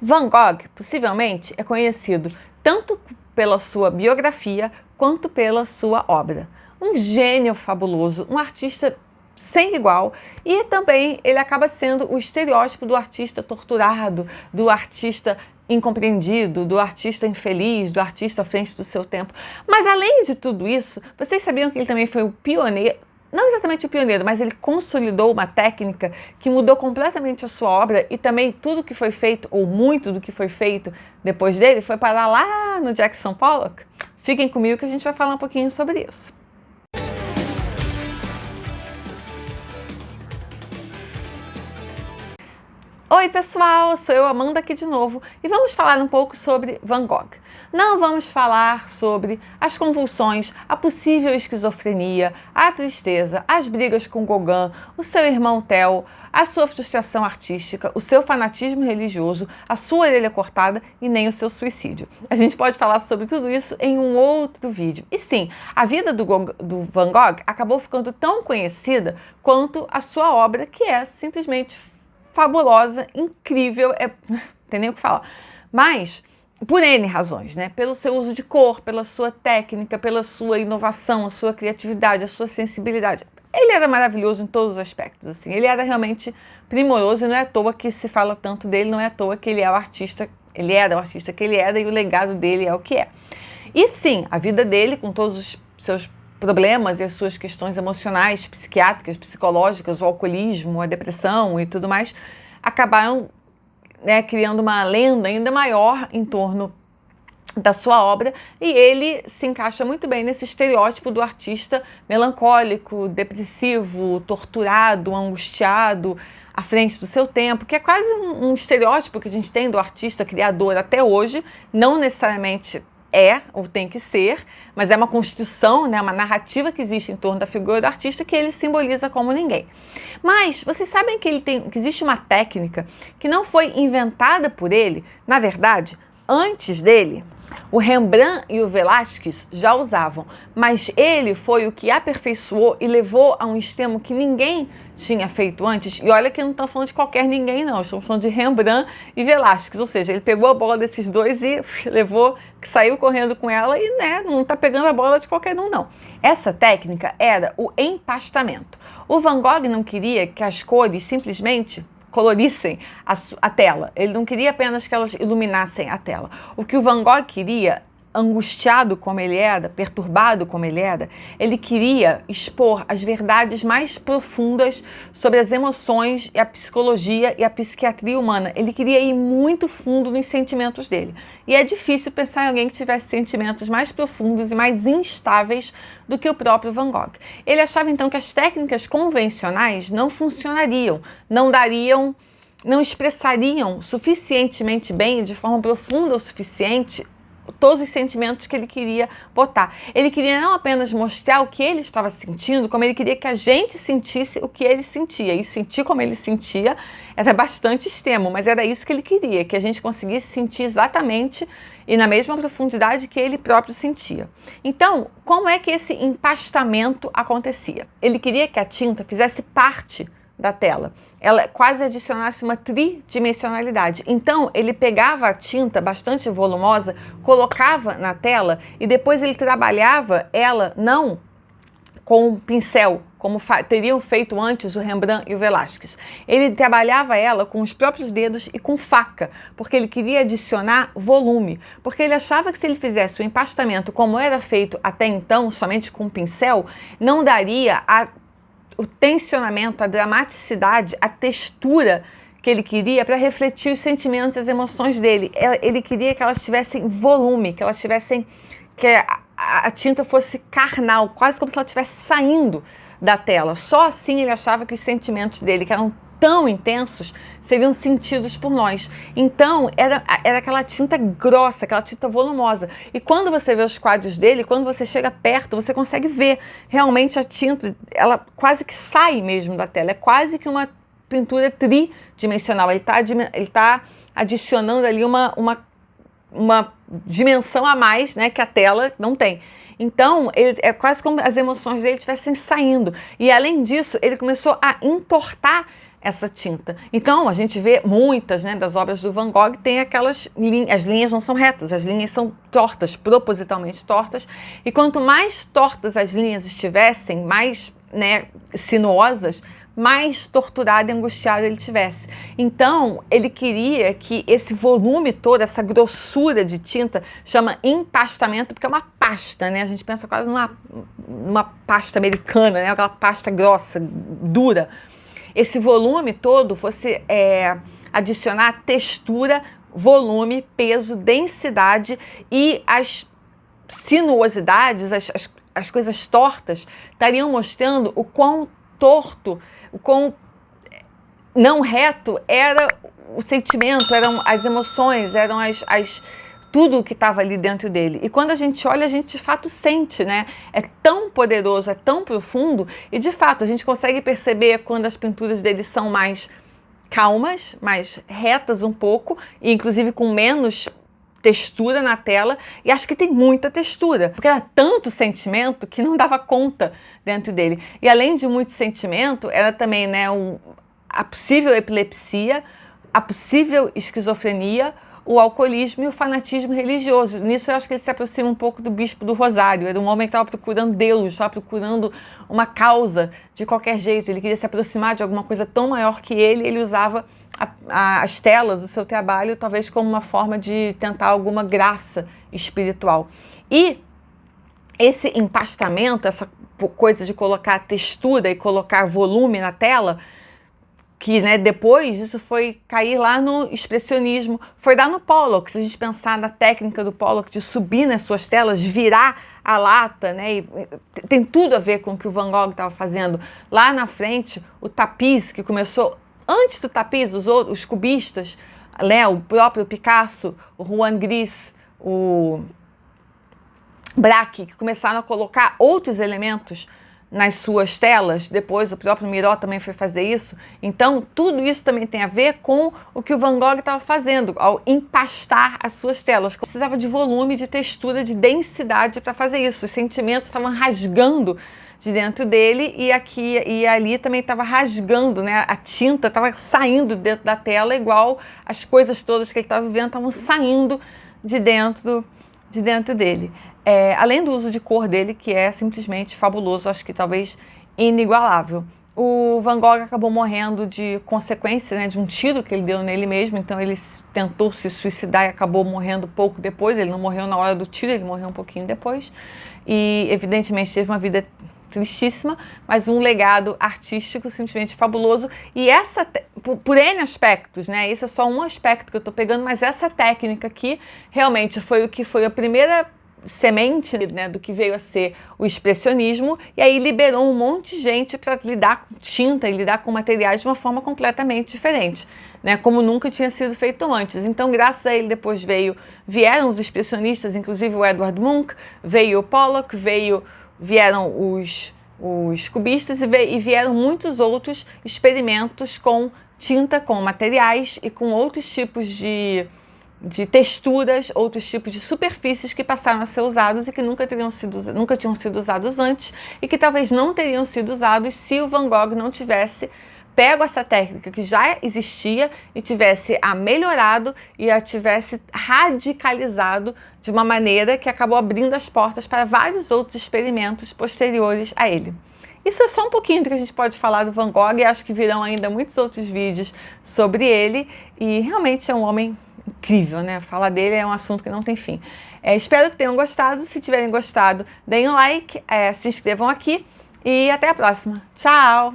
Van Gogh, possivelmente, é conhecido tanto pela sua biografia quanto pela sua obra. Um gênio fabuloso, um artista sem igual, e também ele acaba sendo o estereótipo do artista torturado, do artista incompreendido, do artista infeliz, do artista à frente do seu tempo. Mas além de tudo isso, vocês sabiam que ele também foi o pioneiro, não exatamente o pioneiro, mas ele consolidou uma técnica que mudou completamente a sua obra, e também tudo que foi feito, ou muito do que foi feito depois dele, foi parar lá no Jackson Pollock? Fiquem comigo que a gente vai falar um pouquinho sobre isso. Oi pessoal, sou eu, Amanda, aqui de novo, e vamos falar um pouco sobre Van Gogh. Não vamos falar sobre as convulsões, a possível esquizofrenia, a tristeza, as brigas com Gauguin, o seu irmão Theo, a sua frustração artística, o seu fanatismo religioso, a sua orelha cortada e nem o seu suicídio. A gente pode falar sobre tudo isso em um outro vídeo. E sim, a vida do Van Gogh acabou ficando tão conhecida quanto a sua obra, que é simplesmente fabulosa, incrível, tem nem o que falar. Mas, por N razões, né? Pelo seu uso de cor, pela sua técnica, pela sua inovação, a sua criatividade, a sua sensibilidade. Ele era maravilhoso em todos os aspectos, assim. Ele era realmente primoroso e não é à toa que se fala tanto dele, não é à toa que ele é o artista, ele era o artista que ele era e o legado dele é o que é. E sim, a vida dele, com todos os seus problemas e as suas questões emocionais, psiquiátricas, psicológicas, o alcoolismo, a depressão e tudo mais, acabaram, né, criando uma lenda ainda maior em torno da sua obra, e ele se encaixa muito bem nesse estereótipo do artista melancólico, depressivo, torturado, angustiado, à frente do seu tempo, que é quase um estereótipo que a gente tem do artista criador até hoje, não necessariamente é ou tem que ser, mas é uma construção, né, uma narrativa que existe em torno da figura do artista que ele simboliza como ninguém. Mas vocês sabem que que existe uma técnica que não foi inventada por ele, na verdade, antes dele, o Rembrandt e o Velázquez já usavam, mas ele foi o que aperfeiçoou e levou a um extremo que ninguém tinha feito antes. E olha que não estamos falando de qualquer ninguém, não. Estamos falando de Rembrandt e Velázquez, ou seja, ele pegou a bola desses dois e levou, saiu correndo com ela e, né, não está pegando a bola de qualquer um, não. Essa técnica era o empastamento. O Van Gogh não queria que as cores simplesmente colorissem a tela. Ele não queria apenas que elas iluminassem a tela. O que o Van Gogh queria, angustiado como ele era, perturbado como ele queria expor as verdades mais profundas sobre as emoções e a psicologia e a psiquiatria humana. Ele queria ir muito fundo nos sentimentos dele. E é difícil pensar em alguém que tivesse sentimentos mais profundos e mais instáveis do que o próprio Van Gogh. Ele achava então que as técnicas convencionais não funcionariam, não expressariam suficientemente bem, de forma profunda o suficiente, todos os sentimentos que ele queria botar. Ele queria não apenas mostrar o que ele estava sentindo, como ele queria que a gente sentisse o que ele sentia. E sentir como ele sentia era bastante extremo, mas era isso que ele queria, que a gente conseguisse sentir exatamente e na mesma profundidade que ele próprio sentia. Então, como é que esse empastamento acontecia? Ele queria que a tinta fizesse parte da tela, ela quase adicionasse uma tridimensionalidade. Então ele pegava a tinta bastante volumosa, colocava na tela e depois ele trabalhava ela não com um pincel, como teriam feito antes o Rembrandt e o Velázquez. Ele trabalhava ela com os próprios dedos e com faca, porque ele queria adicionar volume, porque ele achava que se ele fizesse o empastamento como era feito até então, somente com um pincel, não daria o tensionamento, a dramaticidade, a textura que ele queria para refletir os sentimentos e as emoções dele. Ele queria que elas tivessem volume, que elas tivessem, que a tinta fosse carnal, quase como se ela estivesse saindo da tela. Só assim ele achava que os sentimentos dele, que eram tão intensos, seriam sentidos por nós. Então, era aquela tinta grossa, aquela tinta volumosa. E quando você vê os quadros dele, quando você chega perto, você consegue ver realmente a tinta, ela quase que sai mesmo da tela. É quase que uma pintura tridimensional. Ele tá adicionando ali uma dimensão a mais, né, que a tela não tem. Então, é quase como as emoções dele estivessem saindo. E, além disso, ele começou a entortar essa tinta. Então, a gente vê muitas, né, das obras do Van Gogh, tem aquelas linhas, as linhas não são retas, as linhas são tortas, propositalmente tortas, e quanto mais tortas as linhas estivessem, mais, né, sinuosas, mais torturado e angustiado ele tivesse. Então, ele queria que esse volume todo, essa grossura de tinta, chama empastamento, porque é uma pasta, né? A gente pensa quase numa pasta americana, né? Aquela pasta grossa, dura. Esse volume todo fosse adicionar textura, volume, peso, densidade, e as sinuosidades, as coisas tortas, estariam mostrando o quão torto, o quão não reto era o sentimento, eram as emoções, eram tudo o que estava ali dentro dele. E quando a gente olha, a gente de fato sente, né? É tão poderoso, é tão profundo, e de fato a gente consegue perceber quando as pinturas dele são mais calmas, mais retas um pouco, e inclusive com menos textura na tela, e acho que tem muita textura, porque era tanto sentimento que não dava conta dentro dele. E além de muito sentimento, era também, né, a possível epilepsia, a possível esquizofrenia, o alcoolismo e o fanatismo religioso. Nisso eu acho que ele se aproxima um pouco do Bispo do Rosário. Era um homem que estava procurando Deus, estava procurando uma causa de qualquer jeito. Ele queria se aproximar de alguma coisa tão maior que ele usava as telas do seu trabalho talvez como uma forma de tentar alguma graça espiritual. E esse empastamento, essa coisa de colocar textura e colocar volume na tela, que, né, depois isso foi cair lá no expressionismo, foi dar no Pollock. Se a gente pensar na técnica do Pollock de subir nas suas telas, virar a lata, né, e tem tudo a ver com o que o Van Gogh estava fazendo. Lá na frente, o tapiz, que começou antes do tapiz, os cubistas, né, o próprio Picasso, o Juan Gris, o Braque, que começaram a colocar outros elementos nas suas telas. Depois o próprio Miró também foi fazer isso. Então tudo isso também tem a ver com o que o Van Gogh estava fazendo ao empastar as suas telas. Precisava de volume, de textura, de densidade para fazer isso. Os sentimentos estavam rasgando de dentro dele, e aqui e ali também estava rasgando, né? A tinta estava saindo dentro da tela, igual as coisas todas que ele estava vivendo estavam saindo de dentro dele. Além do uso de cor dele, que é simplesmente fabuloso, acho que talvez inigualável. O Van Gogh acabou morrendo de consequência, né, de um tiro que ele deu nele mesmo. Então ele tentou se suicidar e acabou morrendo pouco depois. Ele não morreu na hora do tiro, ele morreu um pouquinho depois. E evidentemente teve uma vida tristíssima, mas um legado artístico simplesmente fabuloso. E essa, por N aspectos, né? Esse é só um aspecto que eu estou pegando, mas essa técnica aqui realmente foi o que foi a primeira semente, né, do que veio a ser o expressionismo, e aí liberou um monte de gente para lidar com tinta e lidar com materiais de uma forma completamente diferente, né, como nunca tinha sido feito antes. Então, graças a ele, depois vieram os expressionistas, inclusive o Edvard Munch, veio o Pollock, vieram os cubistas e vieram muitos outros experimentos com tinta, com materiais e com outros tipos de texturas, outros tipos de superfícies que passaram a ser usados e que nunca tinham sido usados antes, e que talvez não teriam sido usados se o Van Gogh não tivesse pego essa técnica que já existia e tivesse a melhorado e a tivesse radicalizado de uma maneira que acabou abrindo as portas para vários outros experimentos posteriores a ele. Isso é só um pouquinho do que a gente pode falar do Van Gogh, e acho que virão ainda muitos outros vídeos sobre ele, e realmente é um homem incrível, né? Falar dele é um assunto que não tem fim. Espero que tenham gostado. Se tiverem gostado, deem um like, se inscrevam aqui, e até a próxima. Tchau!